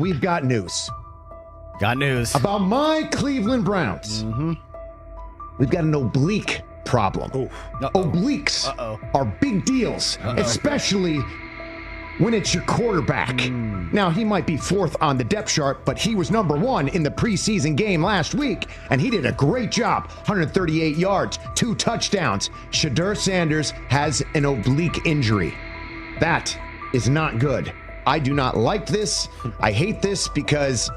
we've got news. Got news. About my Cleveland Browns. We've got an oblique problem. Obliques are big deals, especially when it's your quarterback. Now, he might be fourth on the depth chart, but he was number one in the preseason game last week, and he did a great job. 138 yards, 2 touchdowns. Shedeur Sanders has an oblique injury. That is not good. I do not like this. I hate this because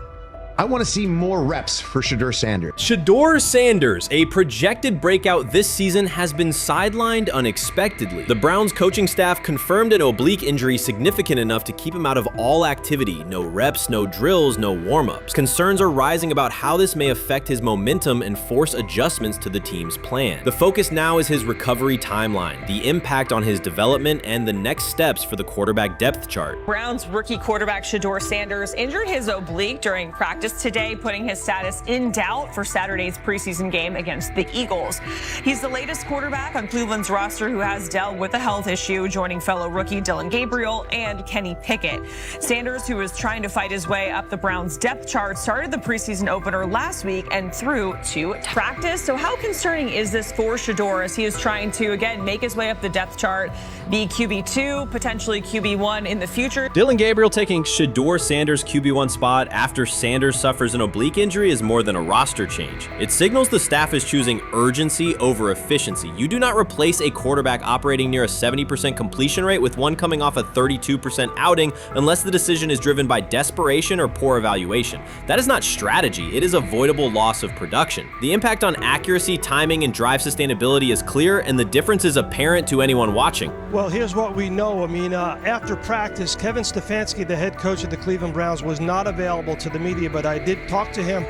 I want to see more reps for Shedeur Sanders. Shedeur Sanders, a projected breakout this season, has been sidelined unexpectedly. The Browns coaching staff confirmed an oblique injury significant enough to keep him out of all activity. No reps, no drills, no warm-ups. Concerns are rising about how this may affect his momentum and force adjustments to the team's plan. The focus now is his recovery timeline, the impact on his development, and the next steps for the quarterback depth chart. Browns rookie quarterback Shedeur Sanders injured his oblique during practice today, putting his status in doubt for Saturday's preseason game against the Eagles. He's the latest quarterback on Cleveland's roster who has dealt with a health issue, joining fellow rookie Dillon Gabriel and Kenny Pickett. Sanders, who is trying to fight his way up the Browns depth chart, started the preseason opener last week and threw to practice. So how concerning is this for Shedeur as he is trying to, again, make his way up the depth chart, be QB2, potentially QB1 in the future? Dillon Gabriel taking Shedeur Sanders' QB1 spot after Sanders suffers an oblique injury is more than a roster change. It signals the staff is choosing urgency over efficiency. You do not replace a quarterback operating near a 70% completion rate with one coming off a 32% outing unless the decision is driven by desperation or poor evaluation. That is not strategy, it is avoidable loss of production. The impact on accuracy, timing, and drive sustainability is clear, and the difference is apparent to anyone watching. Well, here's what we know. I mean, after practice, Kevin Stefanski, the head coach of the Cleveland Browns, was not available to the media, but I did talk to him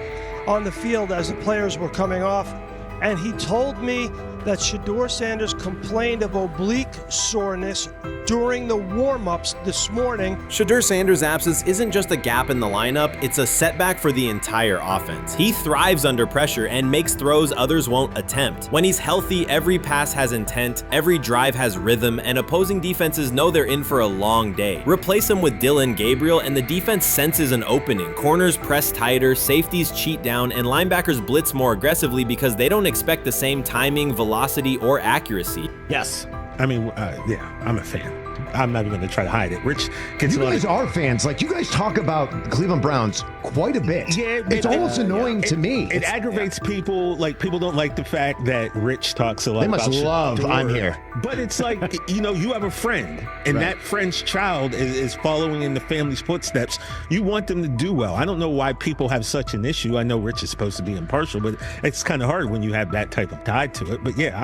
on the field as the players were coming off, and he told me that Shedeur Sanders complained of oblique soreness during the warm-ups this morning. Shedeur Sanders' absence isn't just a gap in the lineup, it's a setback for the entire offense. He thrives under pressure and makes throws others won't attempt. When he's healthy, every pass has intent, every drive has rhythm, and opposing defenses know they're in for a long day. Replace him with Dillon Gabriel and the defense senses an opening. Corners press tighter, safeties cheat down, and linebackers blitz more aggressively because they don't expect the same timing, velocity, or accuracy. Yes. I mean, yeah, I'm a fan. I'm not even going to try to hide it. Rich, you guys are fans. Like, you guys talk about the Cleveland Browns quite a bit. Yeah, it's almost annoying to me. It aggravates people. Like, people don't like the fact that Rich talks a lot about They must love I'm here. But it's like, you have a friend, and that friend's child is following in the family's footsteps. You want them to do well. I don't know why people have such an issue. I know Rich is supposed to be impartial, but it's kind of hard when you have that type of tie to it. But yeah,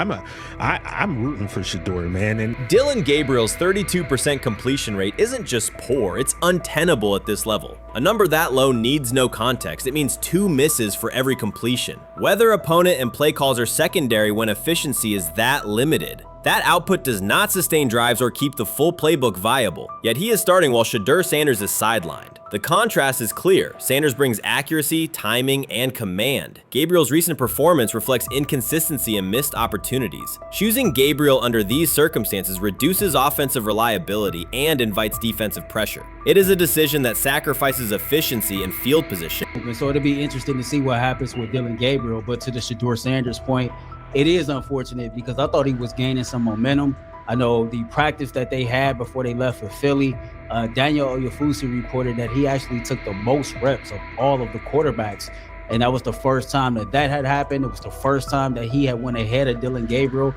I'm rooting for Shedeur, man. And Dillon Gabriel's 32% completion rate isn't just poor, it's untenable at this level. A number that low needs no context. It means 2 misses for every completion. Weather, opponent, and play calls are secondary when efficiency is that limited. That output does not sustain drives or keep the full playbook viable, yet he is starting while Shedeur Sanders is sidelined. The contrast is clear. Sanders brings accuracy, timing, and command. Gabriel's recent performance reflects inconsistency and missed opportunities. Choosing Gabriel under these circumstances reduces offensive reliability and invites defensive pressure. It is a decision that sacrifices efficiency and field position. So it'll be interesting to see what happens with Dillon Gabriel, but to the Shedeur Sanders point, it is unfortunate because I thought he was gaining some momentum. I know the practice that they had before they left for Philly, Daniel Oyefusi reported that he actually took the most reps of all of the quarterbacks. And that was the first time that had happened. It was the first time that he had went ahead of Dillon Gabriel,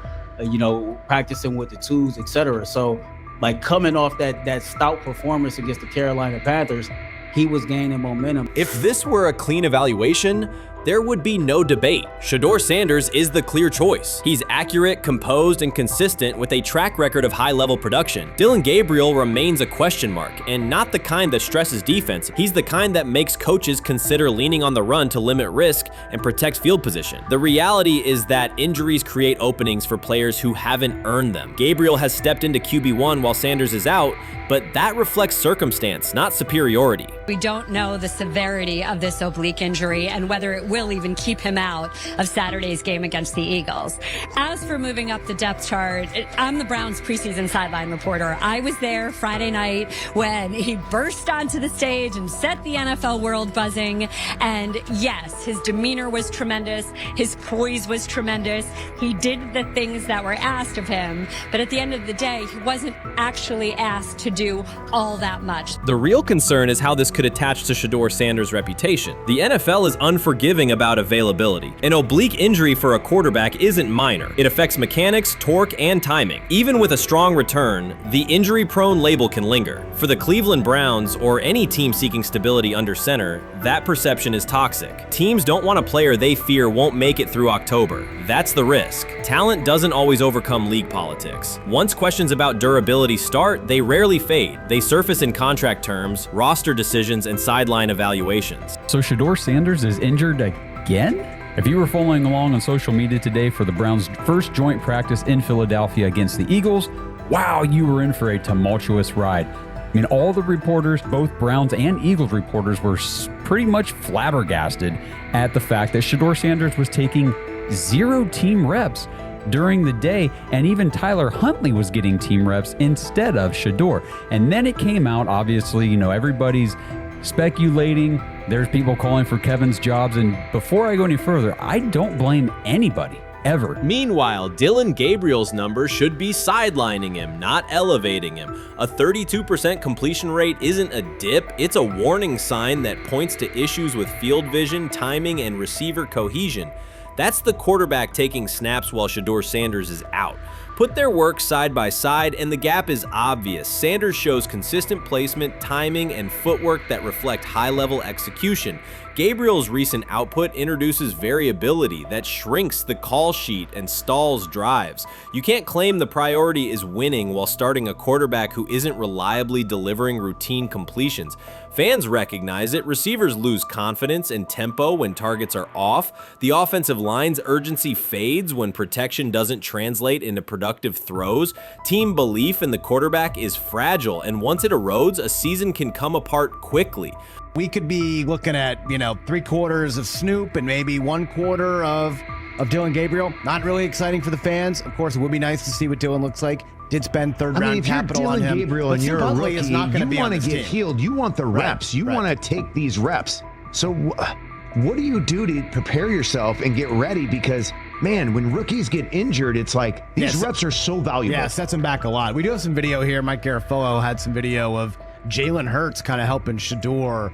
practicing with the twos, etc. So, like, coming off that stout performance against the Carolina Panthers, he was gaining momentum. If this were a clean evaluation, there would be no debate. Shedeur Sanders is the clear choice. He's accurate, composed, and consistent with a track record of high-level production. Dillon Gabriel remains a question mark, and not the kind that stresses defense. He's the kind that makes coaches consider leaning on the run to limit risk and protect field position. The reality is that injuries create openings for players who haven't earned them. Gabriel has stepped into QB1 while Sanders is out, but that reflects circumstance, not superiority. We don't know the severity of this oblique injury and whether it will even keep him out of Saturday's game against the Eagles. As for moving up the depth chart, I'm the Browns preseason sideline reporter. I was there Friday night when he burst onto the stage and set the NFL world buzzing. And yes, his demeanor was tremendous. His poise was tremendous. He did the things that were asked of him. But at the end of the day, he wasn't actually asked to do all that much. The real concern is how this could attach to Shedeur Sanders' reputation. The NFL is unforgiving about availability. An oblique injury for a quarterback isn't minor. It affects mechanics, torque, and timing. Even with a strong return, the injury-prone label can linger. For the Cleveland Browns, or any team seeking stability under center, that perception is toxic. Teams don't want a player they fear won't make it through October. That's the risk. Talent doesn't always overcome league politics. Once questions about durability start, they rarely fade. They surface in contract terms, roster decisions, and sideline evaluations. So Shedeur Sanders is injured again? If you were following along on social media today for the Browns' first joint practice in Philadelphia against the Eagles, wow, you were in for a tumultuous ride. I mean, all the reporters, both Browns and Eagles reporters, were pretty much flabbergasted at the fact that Shedeur Sanders was taking 0 team reps during the day, and even Tyler Huntley was getting team reps instead of Shedeur. And then it came out, obviously, you know, everybody's speculating. There's people calling for Kevin's jobs. And before I go any further, I don't blame anybody, ever. Meanwhile, Dillon Gabriel's numbers should be sidelining him, not elevating him. A 32% completion rate isn't a dip, it's a warning sign that points to issues with field vision, timing, and receiver cohesion. That's the quarterback taking snaps while Shedeur Sanders is out. Put their work side by side and the gap is obvious. Sanders shows consistent placement, timing, and footwork that reflect high-level execution. Gabriel's recent output introduces variability that shrinks the call sheet and stalls drives. You can't claim the priority is winning while starting a quarterback who isn't reliably delivering routine completions. Fans recognize it, receivers lose confidence and tempo when targets are off, the offensive line's urgency fades when protection doesn't translate into productive throws, team belief in the quarterback is fragile, and once it erodes, a season can come apart quickly. We could be looking at, 3/4 of Snoop and maybe 1/4 of Dillon Gabriel. Not really exciting for the fans. Of course, it would be nice to see what Dillon looks like. Did spend third-round capital on him. If you're Dillon Gabriel and you're a rookie, is not you be want to get healed. You want the reps. You want to take these reps. So what do you do to prepare yourself and get ready? Because, man, when rookies get injured, it's like these reps are so valuable. Yeah, sets them back a lot. We do have some video here. Mike Garafolo had some video of Jalen Hurts kind of helping Shedeur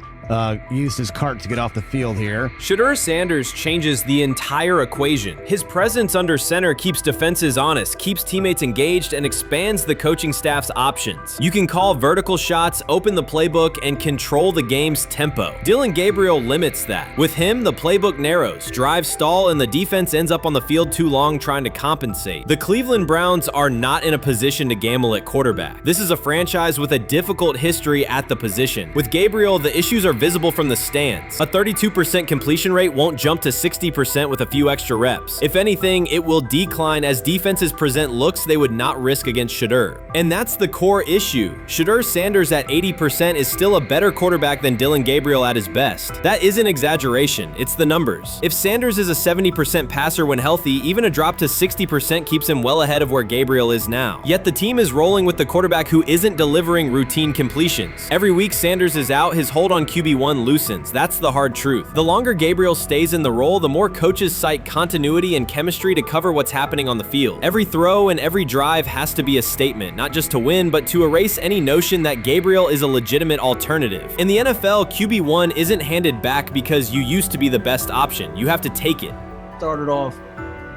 use his cart to get off the field here. Shedeur Sanders changes the entire equation. His presence under center keeps defenses honest, keeps teammates engaged, and expands the coaching staff's options. You can call vertical shots, open the playbook, and control the game's tempo. Dillon Gabriel limits that. With him, the playbook narrows, drives stall, and the defense ends up on the field too long trying to compensate. The Cleveland Browns are not in a position to gamble at quarterback. This is a franchise with a difficult history at the position. With Gabriel, the issues are visible from the stands. A 32% completion rate won't jump to 60% with a few extra reps. If anything, it will decline as defenses present looks they would not risk against Shedeur. And that's the core issue. Shedeur Sanders at 80% is still a better quarterback than Dillon Gabriel at his best. That isn't exaggeration, it's the numbers. If Sanders is a 70% passer when healthy, even a drop to 60% keeps him well ahead of where Gabriel is now. Yet the team is rolling with the quarterback who isn't delivering routine completions. Every week Sanders is out, his hold on QB1 loosens. That's the hard truth. The longer Gabriel stays in the role, the more coaches cite continuity and chemistry to cover what's happening on the field. Every throw and every drive has to be a statement, not just to win, but to erase any notion that Gabriel is a legitimate alternative. In the NFL, QB1 isn't handed back because you used to be the best option. You have to take it. Started off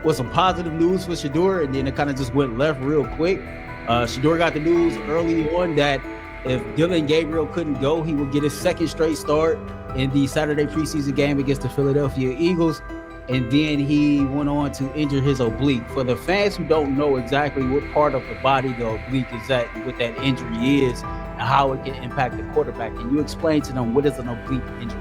with some positive news for Shedeur, and then it kind of just went left real quick. Shedeur got the news early on that if Dillon Gabriel couldn't go, he would get his second straight start in the Saturday preseason game against the Philadelphia Eagles. And then he went on to injure his oblique. For the fans who don't know exactly what part of the body the oblique is at and what that injury is and how it can impact the quarterback, can you explain to them what is an oblique injury?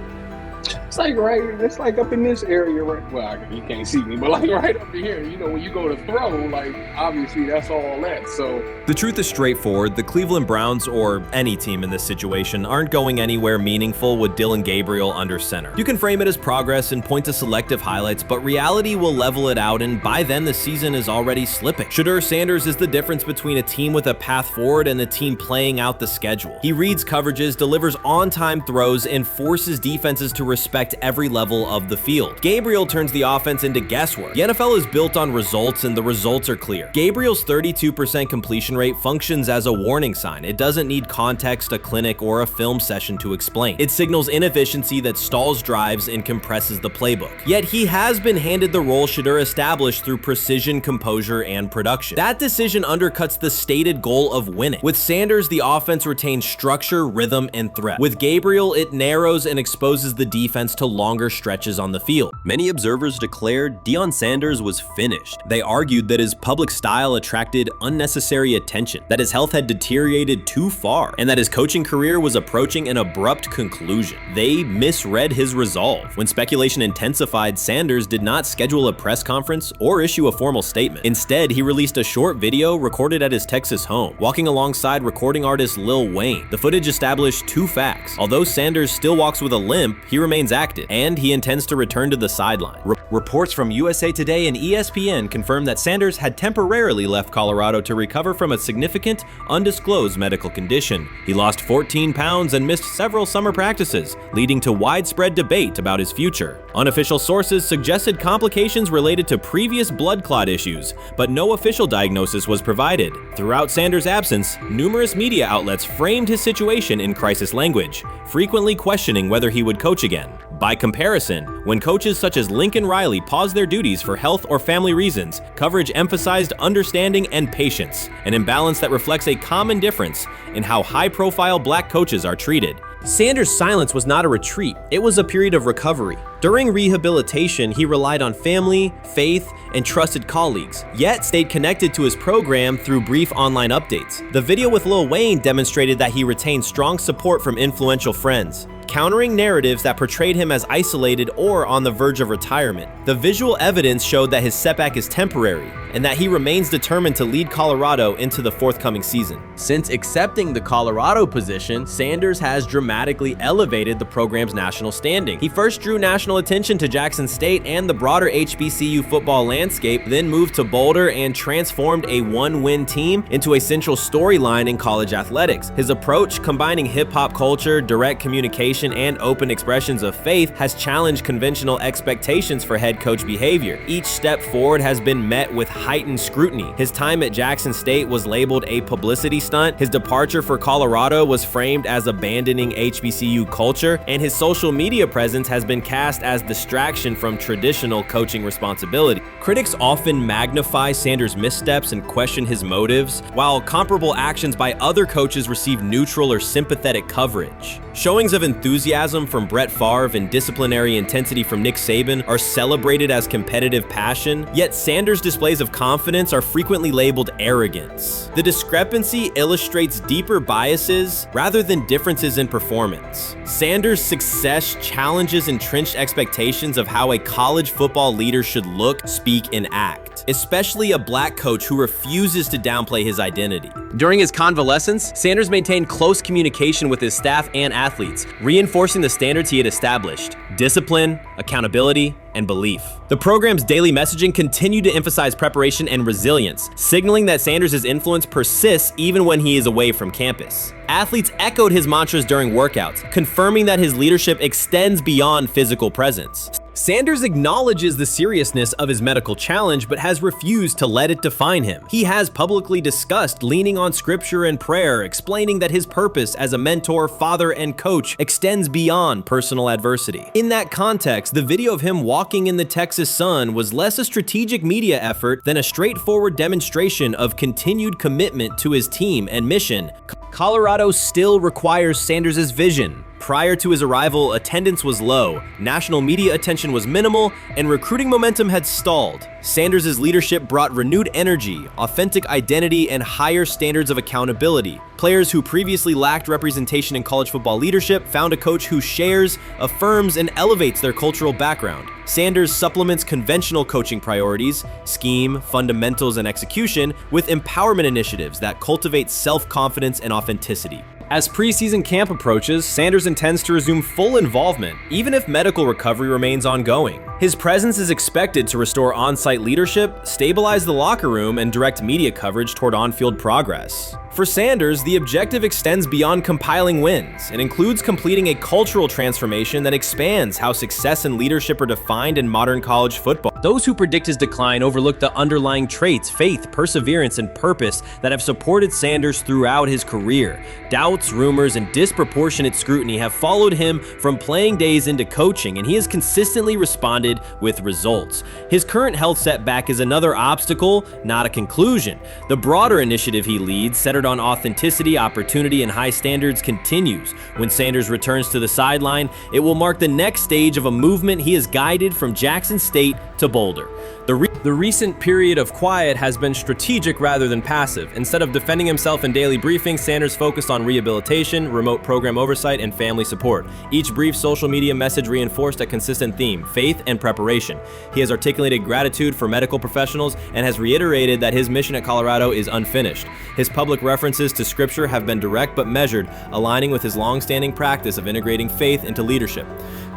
It's like up in this area, right? Well, you can't see me, but like right up in here, you know, when you go to throw, like obviously that's all that. So the truth is straightforward. The Cleveland Browns, or any team in this situation, aren't going anywhere meaningful with Dillon Gabriel under center. You can frame it as progress and point to selective highlights, but reality will level it out, and by then the season is already slipping. Shedeur Sanders is the difference between a team with a path forward and the team playing out the schedule. He reads coverages, delivers on-time throws, and forces defenses to respect every level of the field. Gabriel turns the offense into guesswork. The NFL is built on results, and the results are clear. Gabriel's 32% completion rate functions as a warning sign. It doesn't need context, a clinic, or a film session to explain. It signals inefficiency that stalls drives and compresses the playbook. Yet he has been handed the role Shedeur established through precision, composure, and production. That decision undercuts the stated goal of winning. With Sanders, the offense retains structure, rhythm, and threat. With Gabriel, it narrows and exposes the defense to longer stretches on the field. Many observers declared Deion Sanders was finished. They argued that his public style attracted unnecessary attention, that his health had deteriorated too far, and that his coaching career was approaching an abrupt conclusion. They misread his resolve. When speculation intensified, Sanders did not schedule a press conference or issue a formal statement. Instead, he released a short video recorded at his Texas home, walking alongside recording artist Lil Wayne. The footage established two facts. Although Sanders still walks with a limp, he remains active, and he intends to return to the sideline. Reports from USA Today and ESPN confirm that Sanders had temporarily left Colorado to recover from a significant, undisclosed medical condition. He lost 14 pounds and missed several summer practices, leading to widespread debate about his future. Unofficial sources suggested complications related to previous blood clot issues, but no official diagnosis was provided. Throughout Sanders' absence, numerous media outlets framed his situation in crisis language, frequently questioning whether he would coach again. By comparison, when coaches such as Lincoln Riley paused their duties for health or family reasons, coverage emphasized understanding and patience, an imbalance that reflects a common difference in how high-profile black coaches are treated. Sanders' silence was not a retreat, it was a period of recovery. During rehabilitation, he relied on family, faith, and trusted colleagues, yet stayed connected to his program through brief online updates. The video with Lil Wayne demonstrated that he retained strong support from influential friends, countering narratives that portrayed him as isolated or on the verge of retirement. The visual evidence showed that his setback is temporary, and that he remains determined to lead Colorado into the forthcoming season. Since accepting the Colorado position, Sanders has dramatically elevated the program's national standing. He first drew national attention to Jackson State and the broader HBCU football landscape, then moved to Boulder and transformed a one-win team into a central storyline in college athletics. His approach, combining hip-hop culture, direct communication, and open expressions of faith, has challenged conventional expectations for head coach behavior. Each step forward has been met with heightened scrutiny. His time at Jackson State was labeled a publicity stunt, his departure for Colorado was framed as abandoning HBCU culture, and his social media presence has been cast as distraction from traditional coaching responsibility. Critics often magnify Sanders' missteps and question his motives, while comparable actions by other coaches receive neutral or sympathetic coverage. Showings of enthusiasm from Brett Favre and disciplinary intensity from Nick Saban are celebrated as competitive passion, yet Sanders' displays of confidence are frequently labeled arrogance. The discrepancy illustrates deeper biases rather than differences in performance. Sanders' success challenges entrenched expectations of how a college football leader should look, speak, and act, especially a black coach who refuses to downplay his identity. During his convalescence, Sanders maintained close communication with his staff and athletes, reinforcing the standards he had established: discipline, accountability, and belief. The program's daily messaging continued to emphasize preparation and resilience, signaling that Sanders' influence persists even when he is away from campus. Athletes echoed his mantras during workouts, confirming that his leadership extends beyond physical presence. Sanders acknowledges the seriousness of his medical challenge, but has refused to let it define him. He has publicly discussed leaning on scripture and prayer, explaining that his purpose as a mentor, father, and coach extends beyond personal adversity. In that context, the video of him walking in the Texas sun was less a strategic media effort than a straightforward demonstration of continued commitment to his team and mission. Colorado still requires Sanders' vision, Prior to his arrival, attendance was low, national media attention was minimal, and recruiting momentum had stalled. Sanders' leadership brought renewed energy, authentic identity, and higher standards of accountability. Players who previously lacked representation in college football leadership found a coach who shares, affirms, and elevates their cultural background. Sanders supplements conventional coaching priorities, scheme, fundamentals, and execution with empowerment initiatives that cultivate self-confidence and authenticity. As preseason camp approaches, Sanders intends to resume full involvement, even if medical recovery remains ongoing. His presence is expected to restore on-site leadership, stabilize the locker room, and direct media coverage toward on-field progress. For Sanders, the objective extends beyond compiling wins and includes completing a cultural transformation that expands how success and leadership are defined in modern college football. Those who predict his decline overlook the underlying traits, faith, perseverance, and purpose that have supported Sanders throughout his career. Doubts, rumors, and disproportionate scrutiny have followed him from playing days into coaching, and he has consistently responded with results. His current health setback is another obstacle, not a conclusion. The broader initiative he leads, centered on authenticity, opportunity, and high standards, continues. When Sanders returns to the sideline, it will mark the next stage of a movement he has guided from Jackson State to Boulder. The recent period of quiet has been strategic rather than passive. Instead of defending himself in daily briefings, Sanders focused on rehabilitation, remote program oversight, and family support. Each brief social media message reinforced a consistent theme: faith and preparation. He has articulated gratitude for medical professionals and has reiterated that his mission at Colorado is unfinished. His public references to scripture have been direct but measured, aligning with his long-standing practice of integrating faith into leadership.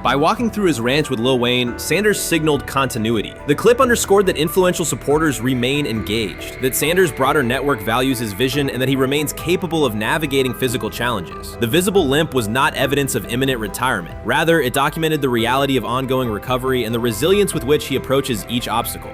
By walking through his ranch with Lil Wayne, Sanders signaled continuity. The clip underscored that influential supporters remain engaged, that Sanders' broader network values his vision, and that he remains capable of navigating physical challenges. The visible limp was not evidence of imminent retirement. Rather, it documented the reality of ongoing recovery and the resilience with which he approaches each obstacle.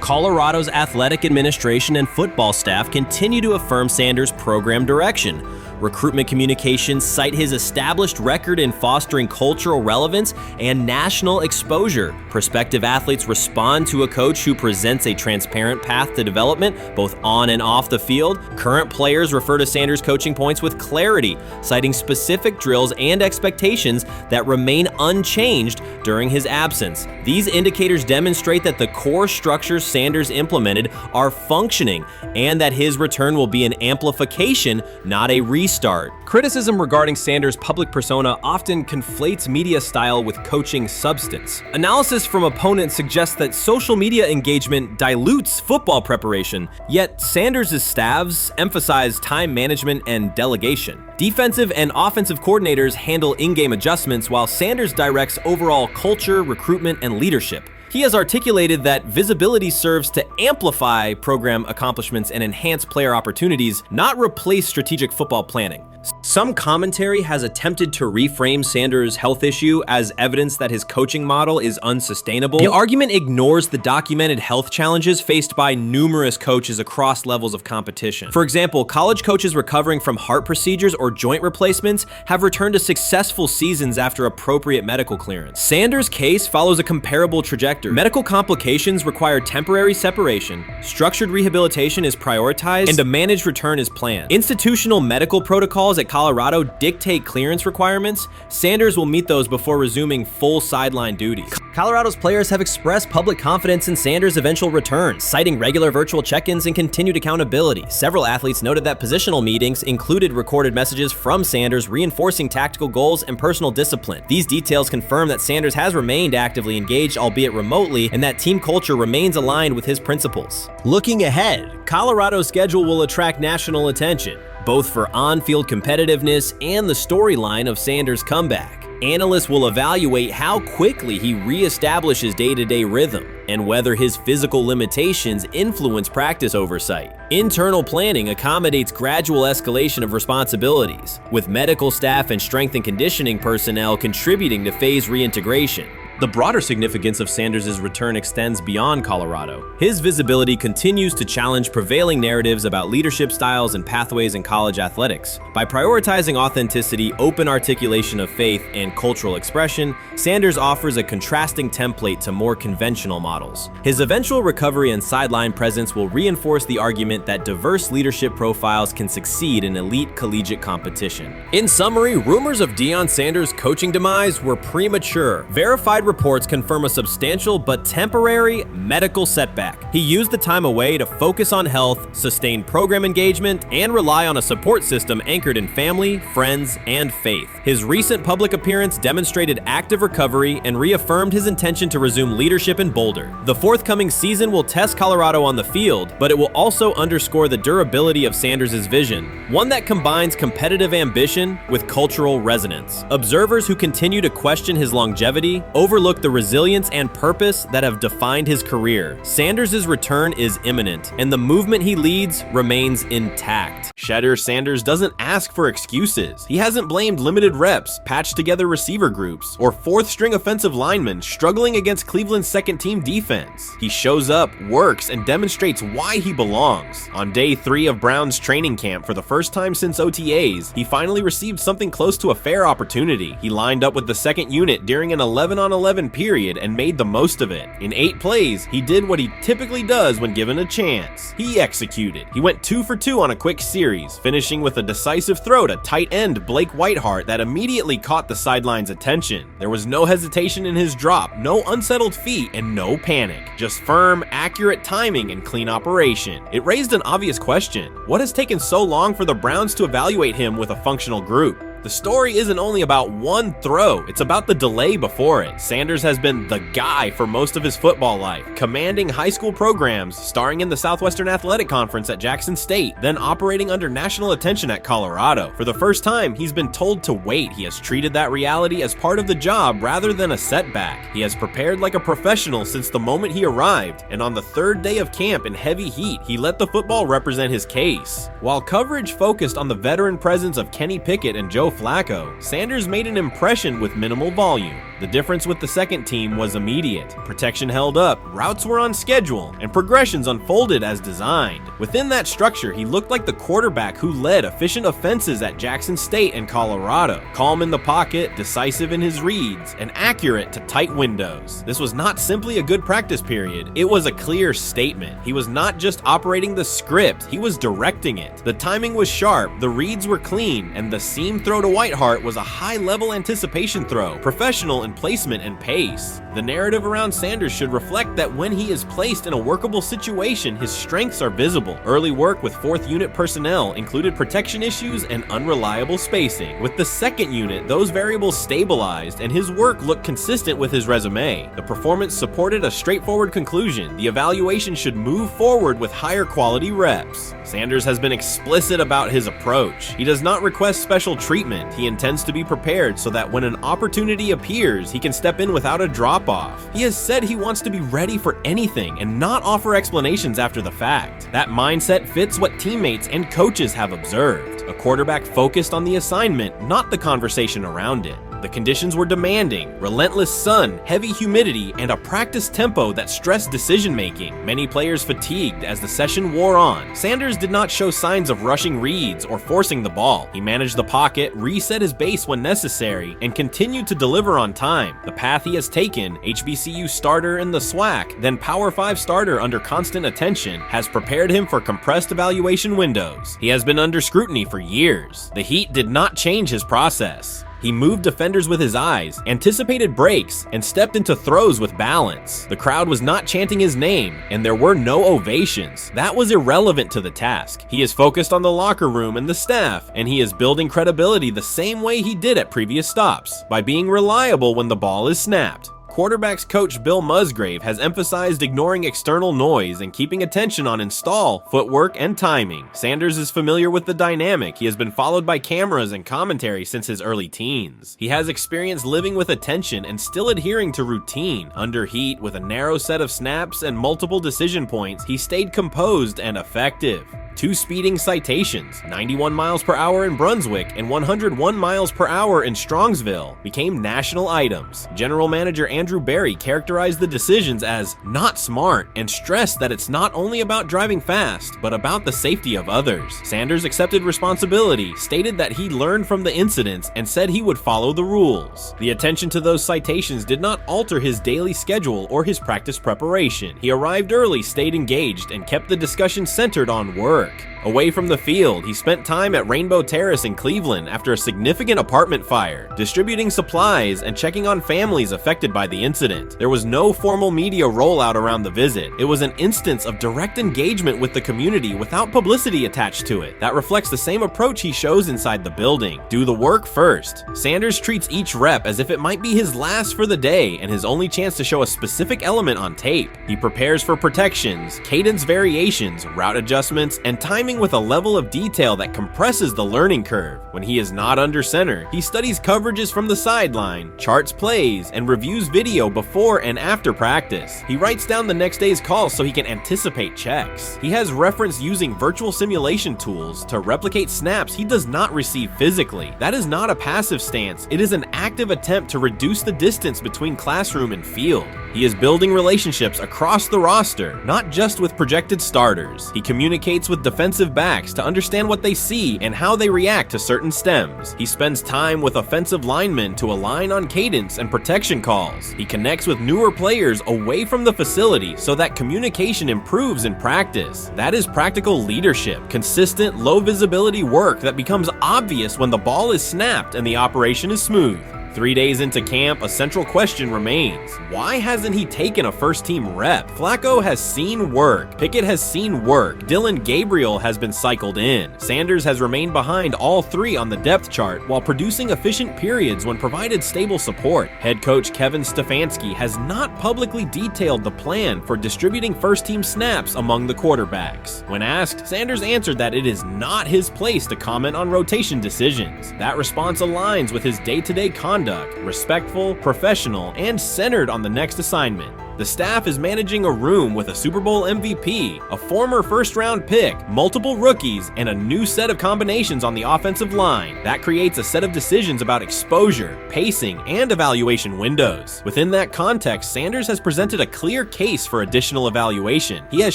Colorado's athletic administration and football staff continue to affirm Sanders' program direction. Recruitment communications cite his established record in fostering cultural relevance and national exposure. Prospective athletes respond to a coach who presents a transparent path to development, both on and off the field. Current players refer to Sanders' coaching points with clarity, citing specific drills and expectations that remain unchanged during his absence. These indicators demonstrate that the core structures Sanders implemented are functioning and that his return will be an amplification, not a restart. Criticism regarding Sanders' public persona often conflates media style with coaching substance. Analysis from opponents suggests that social media engagement dilutes football preparation, yet Sanders' staffs emphasize time management and delegation. Defensive and offensive coordinators handle in-game adjustments, while Sanders directs overall culture, recruitment, and leadership. He has articulated that visibility serves to amplify program accomplishments and enhance player opportunities, not replace strategic football planning. Some commentary has attempted to reframe Sanders' health issue as evidence that his coaching model is unsustainable. The argument ignores the documented health challenges faced by numerous coaches across levels of competition. For example, college coaches recovering from heart procedures or joint replacements have returned to successful seasons after appropriate medical clearance. Sanders' case follows a comparable trajectory. Medical complications require temporary separation, structured rehabilitation is prioritized, and a managed return is planned. Institutional medical protocols at Colorado dictate clearance requirements. Sanders will meet those before resuming full sideline duties. Colorado's players have expressed public confidence in Sanders' eventual return, citing regular virtual check-ins and continued accountability. Several athletes noted that positional meetings included recorded messages from Sanders reinforcing tactical goals and personal discipline. These details confirm that Sanders has remained actively engaged, albeit remotely, and that team culture remains aligned with his principles. Looking ahead, Colorado's schedule will attract national attention, both for on-field competitiveness and the storyline of Sanders' comeback. Analysts will evaluate how quickly he reestablishes day-to-day rhythm and whether his physical limitations influence practice oversight. Internal planning accommodates gradual escalation of responsibilities, with medical staff and strength and conditioning personnel contributing to phase reintegration. The broader significance of Sanders' return extends beyond Colorado. His visibility continues to challenge prevailing narratives about leadership styles and pathways in college athletics. By prioritizing authenticity, open articulation of faith, and cultural expression, Sanders offers a contrasting template to more conventional models. His eventual recovery and sideline presence will reinforce the argument that diverse leadership profiles can succeed in elite collegiate competition. In summary, rumors of Deion Sanders' coaching demise were premature. Verified reports confirm a substantial but temporary medical setback. He used the time away to focus on health, sustain program engagement, and rely on a support system anchored in family, friends, and faith. His recent public appearance demonstrated active recovery and reaffirmed his intention to resume leadership in Boulder. The forthcoming season will test Colorado on the field, but it will also underscore the durability of Sanders' vision, one that combines competitive ambition with cultural resonance. Observers who continue to question his longevity overlook the resilience and purpose that have defined his career. Sanders' return is imminent, and the movement he leads remains intact. Shedeur Sanders doesn't ask for excuses. He hasn't blamed limited reps, patched together receiver groups, or fourth-string offensive linemen struggling against Cleveland's second-team defense. He shows up, works, and demonstrates why he belongs. On day 3 of Brown's training camp, for the first time since OTAs, he finally received something close to a fair opportunity. He lined up with the second unit during an 11-on-11 period and made the most of it. In 8 plays, he did what he typically does when given a chance. He executed. He went 2 for 2 on a quick series, finishing with a decisive throw to tight end Blake Whiteheart that immediately caught the sideline's attention. There was no hesitation in his drop, no unsettled feet, and no panic. Just firm, accurate timing and clean operation. It raised an obvious question. What has taken so long for the Browns to evaluate him with a functional group? The story isn't only about one throw, it's about the delay before it. Sanders has been the guy for most of his football life, commanding high school programs, starring in the Southwestern Athletic Conference at Jackson State, then operating under national attention at Colorado. For the first time, he's been told to wait. He has treated that reality as part of the job rather than a setback. He has prepared like a professional since the moment he arrived, and on the 3rd day of camp in heavy heat, he let the football represent his case. While coverage focused on the veteran presence of Kenny Pickett and Joe Flacco, Sanders made an impression with minimal volume. The difference with the second team was immediate. Protection held up, routes were on schedule, and progressions unfolded as designed. Within that structure, he looked like the quarterback who led efficient offenses at Jackson State and Colorado. Calm in the pocket, decisive in his reads, and accurate to tight windows. This was not simply a good practice period, it was a clear statement. He was not just operating the script, he was directing it. The timing was sharp, the reads were clean, and the seam throw to Whiteheart was a high-level anticipation throw, professional in placement and pace. The narrative around Sanders should reflect that when he is placed in a workable situation, his strengths are visible. Early work with 4th unit personnel included protection issues and unreliable spacing. With the 2nd unit, those variables stabilized and his work looked consistent with his resume. The performance supported a straightforward conclusion. The evaluation should move forward with higher quality reps. Sanders has been explicit about his approach. He does not request special treatment. He intends to be prepared so that when an opportunity appears, he can step in without a drop-off. He has said he wants to be ready for anything and not offer explanations after the fact. That mindset fits what teammates and coaches have observed. A quarterback focused on the assignment, not the conversation around it. The conditions were demanding: relentless sun, heavy humidity, and a practice tempo that stressed decision-making. Many players fatigued as the session wore on. Sanders did not show signs of rushing reads or forcing the ball. He managed the pocket, reset his base when necessary, and continued to deliver on time. The path he has taken, HBCU starter in the SWAC, then Power 5 starter under constant attention, has prepared him for compressed evaluation windows. He has been under scrutiny for years. The heat did not change his process. He moved defenders with his eyes, anticipated breaks, and stepped into throws with balance. The crowd was not chanting his name, and there were no ovations. That was irrelevant to the task. He is focused on the locker room and the staff, and he is building credibility the same way he did at previous stops, by being reliable when the ball is snapped. Quarterbacks coach Bill Musgrave has emphasized ignoring external noise and keeping attention on install, footwork, and timing. Sanders is familiar with the dynamic. He has been followed by cameras and commentary since his early teens. He has experience living with attention and still adhering to routine. Under heat, with a narrow set of snaps and multiple decision points, he stayed composed and effective. 2 speeding citations, 91 miles per hour in Brunswick and 101 miles per hour in Strongsville, became national items. General Manager Andrew Barry characterized the decisions as not smart and stressed that it's not only about driving fast, but about the safety of others. Sanders accepted responsibility, stated that he learned from the incidents, and said he would follow the rules. The attention to those citations did not alter his daily schedule or his practice preparation. He arrived early, stayed engaged, and kept the discussion centered on work. Away from the field, he spent time at Rainbow Terrace in Cleveland after a significant apartment fire, distributing supplies and checking on families affected by the incident. There was no formal media rollout around the visit. It was an instance of direct engagement with the community without publicity attached to it. That reflects the same approach he shows inside the building. Do the work first. Sanders treats each rep as if it might be his last for the day and his only chance to show a specific element on tape. He prepares for protections, cadence variations, route adjustments, and timing with a level of detail that compresses the learning curve. When he is not under center, he studies coverages from the sideline, charts plays, and reviews video before and after practice. He writes down the next day's calls so he can anticipate checks. He has referenced using virtual simulation tools to replicate snaps he does not receive physically. That is not a passive stance, it is an active attempt to reduce the distance between classroom and field. He is building relationships across the roster, not just with projected starters. He communicates with defensive backs to understand what they see and how they react to certain stems. He spends time with offensive linemen to align on cadence and protection calls. He connects with newer players away from the facility so that communication improves in practice. That is practical leadership, consistent, low visibility work that becomes obvious when the ball is snapped and the operation is smooth. 3 days into camp, a central question remains. Why hasn't he taken a first-team rep? Flacco has seen work. Pickett has seen work. Dillon Gabriel has been cycled in. Sanders has remained behind all 3 on the depth chart while producing efficient periods when provided stable support. Head coach Kevin Stefanski has not publicly detailed the plan for distributing first-team snaps among the quarterbacks. When asked, Sanders answered that it is not his place to comment on rotation decisions. That response aligns with his day-to-day conduct, respectful, professional, and centered on the next assignment. The staff is managing a room with a Super Bowl MVP, a former first-round pick, multiple rookies, and a new set of combinations on the offensive line. That creates a set of decisions about exposure, pacing, and evaluation windows. Within that context, Sanders has presented a clear case for additional evaluation. He has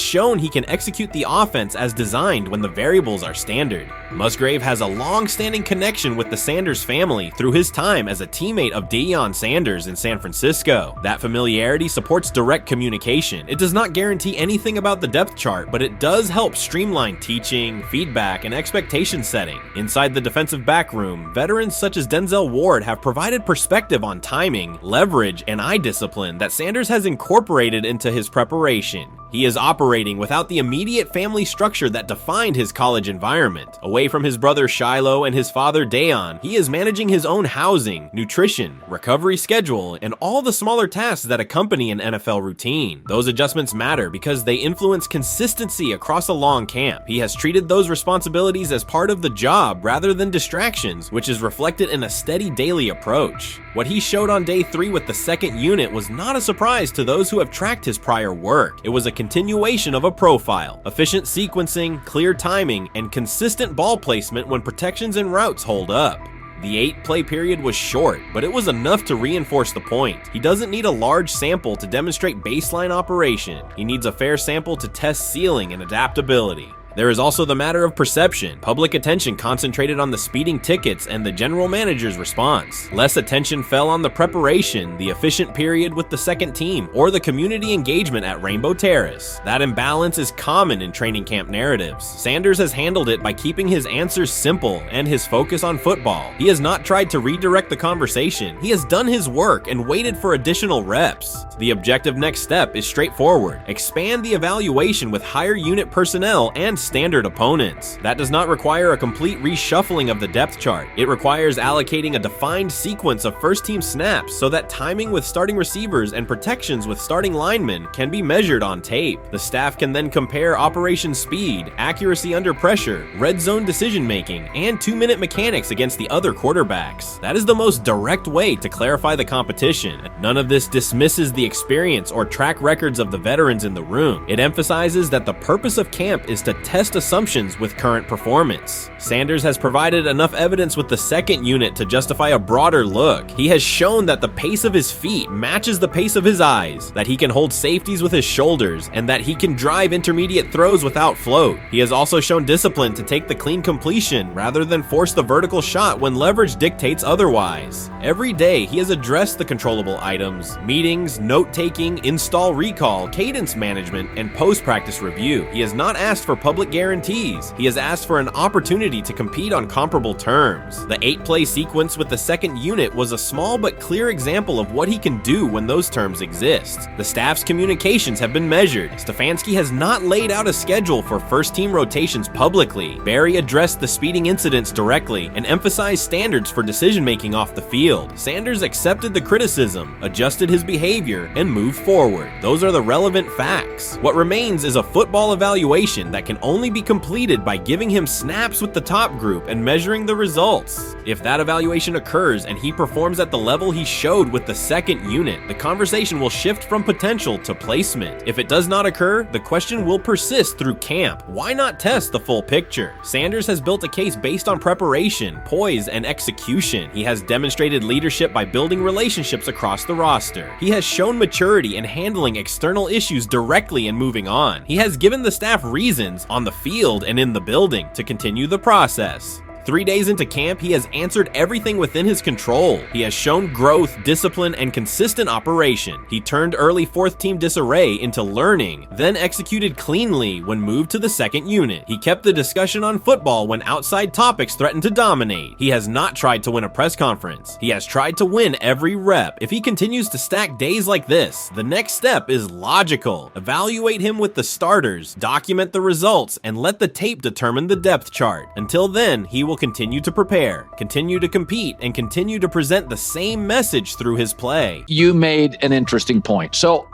shown he can execute the offense as designed when the variables are standard. Musgrave has a long-standing connection with the Sanders family through his time as a teammate of Deion Sanders in San Francisco. That familiarity supports direct communication. It does not guarantee anything about the depth chart, but it does help streamline teaching, feedback, and expectation setting. Inside the defensive back room, veterans such as Denzel Ward have provided perspective on timing, leverage, and eye discipline that Sanders has incorporated into his preparation. He is operating without the immediate family structure that defined his college environment. Away from his brother Shiloh and his father Deion, he is managing his own housing, nutrition, recovery schedule, and all the smaller tasks that accompany an NFL routine. Those adjustments matter because they influence consistency across a long camp. He has treated those responsibilities as part of the job rather than distractions, which is reflected in a steady daily approach. What he showed on day 3 with the second unit was not a surprise to those who have tracked his prior work. It was a continuation of a profile, efficient sequencing, clear timing, and consistent ball placement when protections and routes hold up. The 8-play period was short, but it was enough to reinforce the point. He doesn't need a large sample to demonstrate baseline operation. He needs a fair sample to test ceiling and adaptability. There is also the matter of perception. Public attention concentrated on the speeding tickets and the general manager's response. Less attention fell on the preparation, the efficient period with the second team, or the community engagement at Rainbow Terrace. That imbalance is common in training camp narratives. Sanders has handled it by keeping his answers simple and his focus on football. He has not tried to redirect the conversation. He has done his work and waited for additional reps. The objective next step is straightforward. Expand the evaluation with higher unit personnel and standard opponents. That does not require a complete reshuffling of the depth chart. It requires allocating a defined sequence of first-team snaps so that timing with starting receivers and protections with starting linemen can be measured on tape. The staff can then compare operation speed, accuracy under pressure, red zone decision-making, and 2-minute mechanics against the other quarterbacks. That is the most direct way to clarify the competition. None of this dismisses the experience or track records of the veterans in the room. It emphasizes that the purpose of camp is to test assumptions with current performance. Sanders has provided enough evidence with the second unit to justify a broader look. He has shown that the pace of his feet matches the pace of his eyes, that he can hold safeties with his shoulders, and that he can drive intermediate throws without float. He has also shown discipline to take the clean completion rather than force the vertical shot when leverage dictates otherwise. Every day, he has addressed the controllable items, meetings, note-taking, install recall, cadence management, and post-practice review. He has not asked for public guarantees. He has asked for an opportunity to compete on comparable terms. The 8-play sequence with the second unit was a small but clear example of what he can do when those terms exist. The staff's communications have been measured. Stefanski has not laid out a schedule for first-team rotations publicly. Barry addressed the speeding incidents directly and emphasized standards for decision-making off the field. Sanders accepted the criticism, adjusted his behavior, and moved forward. Those are the relevant facts. What remains is a football evaluation that can only be completed by giving him snaps with the top group and measuring the results. If that evaluation occurs and he performs at the level he showed with the second unit, the conversation will shift from potential to placement. If it does not occur, the question will persist through camp. Why not test the full picture? Sanders has built a case based on preparation, poise, and execution. He has demonstrated leadership by building relationships across the roster. He has shown maturity in handling external issues directly and moving on. He has given the staff reasons, on the field and in the building, to continue the process. 3 days into camp, he has answered everything within his control. He has shown growth, discipline, and consistent operation. He turned early fourth-team disarray into learning, then executed cleanly when moved to the second unit. He kept the discussion on football when outside topics threatened to dominate. He has not tried to win a press conference. He has tried to win every rep. If he continues to stack days like this, the next step is logical. Evaluate him with the starters, document the results, and let the tape determine the depth chart. Until then, he will continue to prepare, continue to compete, and continue to present the same message through his play. You made an interesting point. So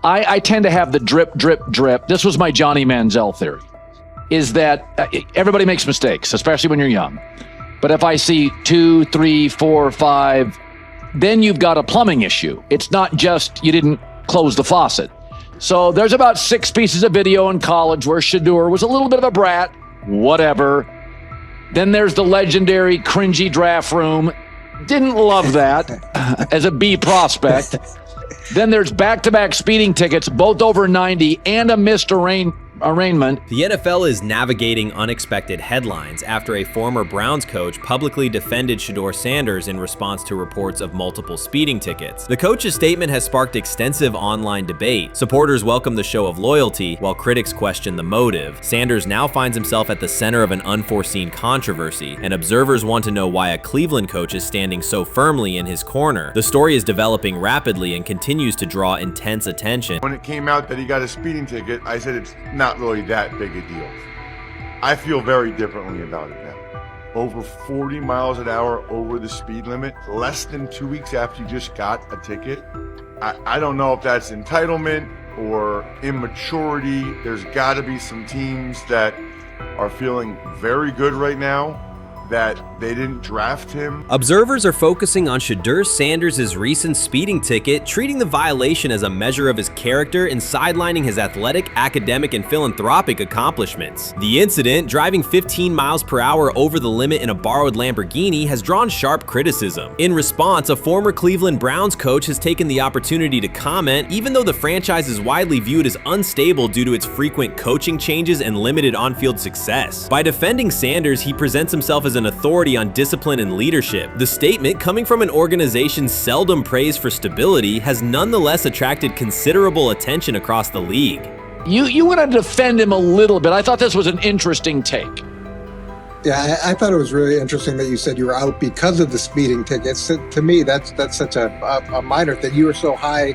I tend to have the drip, drip, drip. This was my Johnny Manziel theory, is that everybody makes mistakes, especially when you're young. But if I see 2, 3, 4, 5, then you've got a plumbing issue. It's not just you didn't close the faucet. So there's about 6 pieces of video in college where Shedeur was a little bit of a brat, whatever. Then there's the legendary cringy draft room. Didn't love that as a B prospect. Then there's back-to-back speeding tickets, both over 90, and a missed arraignment. The NFL is navigating unexpected headlines after a former Browns coach publicly defended Shedeur Sanders in response to reports of multiple speeding tickets. The coach's statement has sparked extensive online debate. Supporters welcome the show of loyalty, while critics question the motive. Sanders now finds himself at the center of an unforeseen controversy, and observers want to know why a Cleveland coach is standing so firmly in his corner. The story is developing rapidly and continues to draw intense attention. When it came out that he got a speeding ticket, I said it's not really that big a deal. I feel very differently about it now. Over 40 miles an hour over the speed limit, less than 2 weeks after you just got a ticket. I don't know if that's entitlement or immaturity. There's got to be some teams that are feeling very good right now that they didn't draft him. Observers are focusing on Shedeur Sanders' recent speeding ticket, treating the violation as a measure of his character and sidelining his athletic, academic, and philanthropic accomplishments. The incident, driving 15 miles per hour over the limit in a borrowed Lamborghini, has drawn sharp criticism. In response, a former Cleveland Browns coach has taken the opportunity to comment, even though the franchise is widely viewed as unstable due to its frequent coaching changes and limited on-field success. By defending Sanders, he presents himself as an authority on discipline and leadership. The statement, coming from an organization seldom praised for stability, has nonetheless attracted considerable attention across the league. You want to defend him a little bit. I thought this was an interesting take. Yeah, I thought it was really interesting that you said you were out because of the speeding tickets. To me, that's such a minor thing. You were so high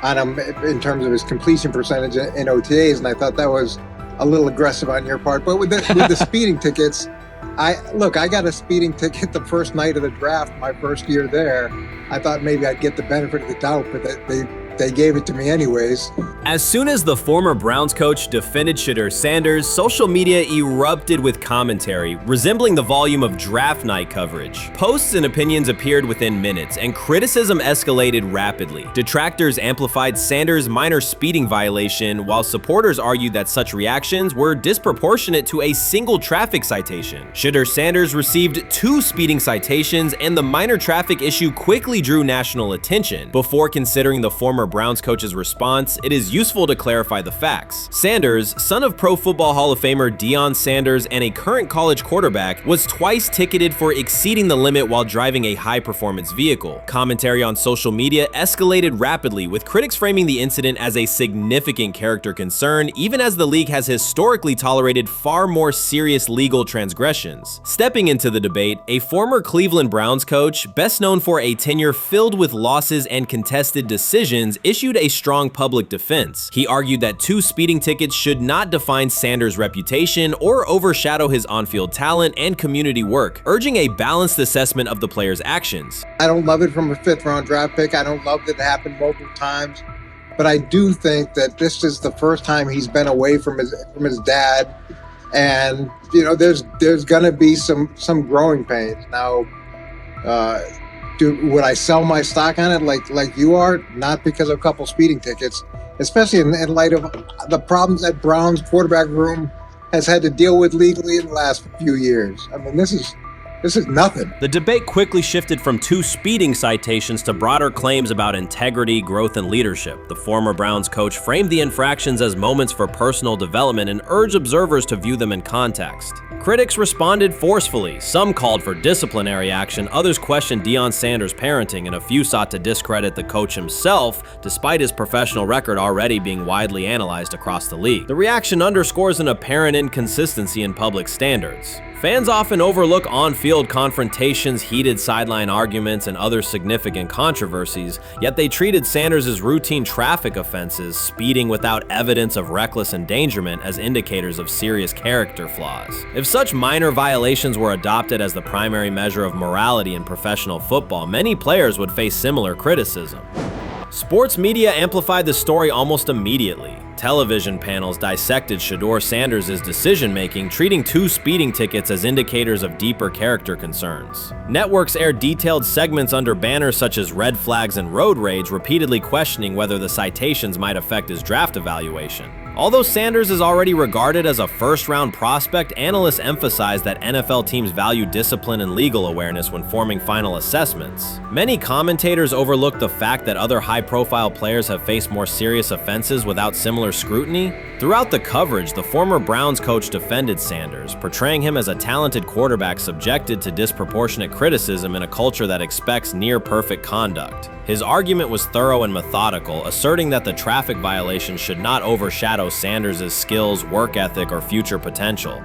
on him in terms of his completion percentage in OTAs, and I thought that was a little aggressive on your part. But with the speeding tickets, I got a speeding ticket the first night of the draft, my first year there. I thought maybe I'd get the benefit of the doubt, but they gave it to me anyways. As soon as the former Browns coach defended Shedeur Sanders, social media erupted with commentary, resembling the volume of draft night coverage. Posts and opinions appeared within minutes, and criticism escalated rapidly. Detractors amplified Sanders' minor speeding violation, while supporters argued that such reactions were disproportionate to a single traffic citation. Shedeur Sanders received 2 speeding citations, and the minor traffic issue quickly drew national attention. Before considering the former Browns coach's response, it is useful to clarify the facts. Sanders, son of Pro Football Hall of Famer Deion Sanders and a current college quarterback, was twice ticketed for exceeding the limit while driving a high-performance vehicle. Commentary on social media escalated rapidly, with critics framing the incident as a significant character concern, even as the league has historically tolerated far more serious legal transgressions. Stepping into the debate, a former Cleveland Browns coach, best known for a tenure filled with losses and contested decisions, issued a strong public defense. He argued that 2 speeding tickets should not define Sanders' reputation or overshadow his on-field talent and community work, urging a balanced assessment of the player's actions. I don't love it from a 5th-round draft pick. I don't love that it happened multiple times. But I do think that this is the first time he's been away from his dad. And, you know, there's going to be some growing pains. Now, would I sell my stock on it like you are? Not because of a couple speeding tickets, especially in light of the problems that Brown's quarterback room has had to deal with legally in the last few years. I mean, this is nothing. The debate quickly shifted from 2 speeding citations to broader claims about integrity, growth, and leadership. The former Browns coach framed the infractions as moments for personal development and urged observers to view them in context. Critics responded forcefully. Some called for disciplinary action, others questioned Deion Sanders' parenting, and a few sought to discredit the coach himself, despite his professional record already being widely analyzed across the league. The reaction underscores an apparent inconsistency in public standards. Fans often overlook on-field confrontations, heated sideline arguments, and other significant controversies, yet they treated Sanders' routine traffic offenses, speeding without evidence of reckless endangerment, as indicators of serious character flaws. If such minor violations were adopted as the primary measure of morality in professional football, many players would face similar criticism. Sports media amplified the story almost immediately. Television panels dissected Shedeur Sanders' decision-making, treating 2 speeding tickets as indicators of deeper character concerns. Networks aired detailed segments under banners such as red flags and road rage, repeatedly questioning whether the citations might affect his draft evaluation. Although Sanders is already regarded as a first-round prospect, analysts emphasize that NFL teams value discipline and legal awareness when forming final assessments. Many commentators overlook the fact that other high-profile players have faced more serious offenses without similar scrutiny. Throughout the coverage, the former Browns coach defended Sanders, portraying him as a talented quarterback subjected to disproportionate criticism in a culture that expects near-perfect conduct. His argument was thorough and methodical, asserting that the traffic violation should not overshadow Sanders' skills, work ethic, or future potential.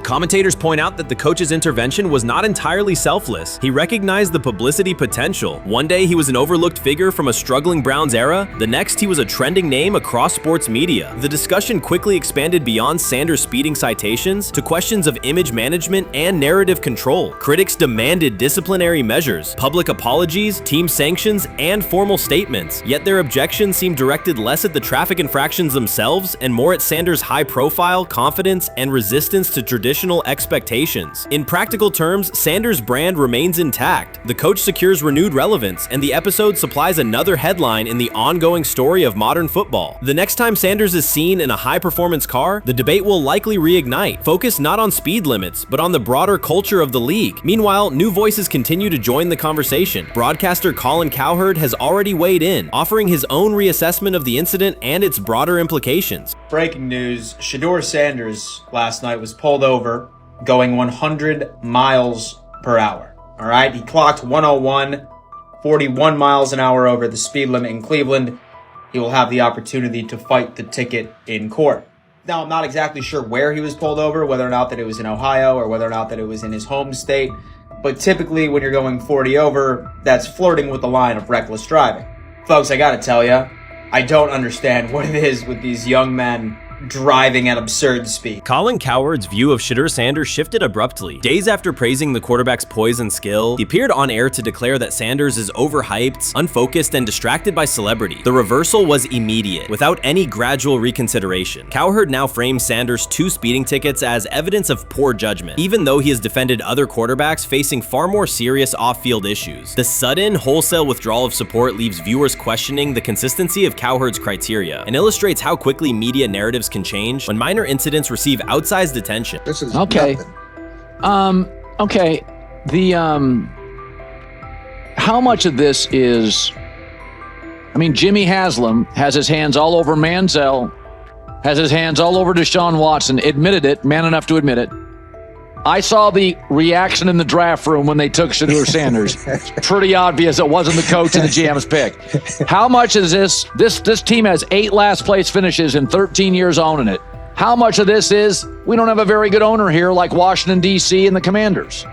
Commentators point out that the coach's intervention was not entirely selfless. He recognized the publicity potential. One day he was an overlooked figure from a struggling Browns era, the next he was a trending name across sports media. The discussion quickly expanded beyond Sanders' speeding citations to questions of image management and narrative control. Critics demanded disciplinary measures, public apologies, team sanctions, and formal statements, yet their objections seemed directed less at the traffic infractions themselves and more at Sanders' high profile, confidence, and resistance to traditional expectations. In practical terms, Sanders' brand remains intact. The coach secures renewed relevance, and the episode supplies another headline in the ongoing story of modern football. The next time Sanders is seen in a high-performance car, the debate will likely reignite, focused not on speed limits, but on the broader culture of the league. Meanwhile, new voices continue to join the conversation. Broadcaster Colin Cowherd has already weighed in, offering his own reassessment of the incident and its broader implications. Breaking news, Shedeur Sanders last night was pulled over going 100 miles per hour. All right, he clocked 101, 41 miles an hour over the speed limit in Cleveland. He will have the opportunity to fight the ticket in court. Now, I'm not exactly sure where he was pulled over, whether or not that it was in Ohio or whether or not that it was in his home state. But typically when you're going 40 over, that's flirting with the line of reckless driving. Folks, I gotta tell you, I don't understand what it is with these young men driving at absurd speed. Colin Cowherd's view of Shedeur Sanders shifted abruptly. Days after praising the quarterback's poise and skill, he appeared on air to declare that Sanders is overhyped, unfocused, and distracted by celebrity. The reversal was immediate, without any gradual reconsideration. Cowherd now frames Sanders' 2 speeding tickets as evidence of poor judgment, even though he has defended other quarterbacks facing far more serious off-field issues. The sudden, wholesale withdrawal of support leaves viewers questioning the consistency of Cowherd's criteria and illustrates how quickly media narratives can change when minor incidents receive outsized attention. This is Okay. Okay. How much of this is, I mean, Jimmy Haslam has his hands all over Manziel, has his hands all over Deshaun Watson, admitted it, man enough to admit it. I saw the reaction in the draft room when they took Shedeur Sanders. Pretty obvious it wasn't the coach and the GM's pick. How much is this team has 8 last place finishes in 13 years owning it. How much of this is we don't have a very good owner here like Washington, D.C. and the Commanders?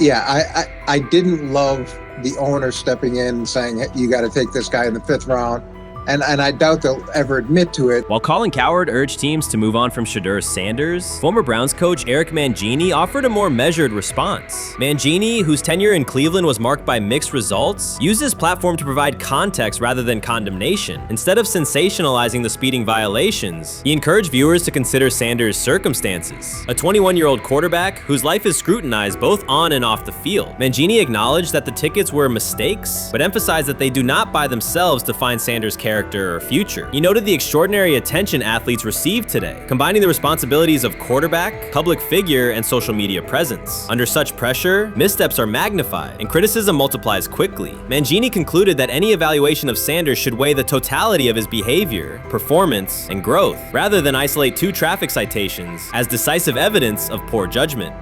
Yeah, I didn't love the owner stepping in and saying, hey, you got to take this guy in the 5th round. And I doubt they'll ever admit to it. While Colin Cowherd urged teams to move on from Shedeur Sanders, former Browns coach Eric Mangini offered a more measured response. Mangini, whose tenure in Cleveland was marked by mixed results, used his platform to provide context rather than condemnation. Instead of sensationalizing the speeding violations, he encouraged viewers to consider Sanders' circumstances. A 21-year-old quarterback whose life is scrutinized both on and off the field. Mangini acknowledged that the tickets were mistakes, but emphasized that they do not by themselves define Sanders' character or future. He noted the extraordinary attention athletes received today, combining the responsibilities of quarterback, public figure, and social media presence. Under such pressure, missteps are magnified, and criticism multiplies quickly. Mangini concluded that any evaluation of Sanders should weigh the totality of his behavior, performance, and growth, rather than isolate 2 traffic citations as decisive evidence of poor judgment.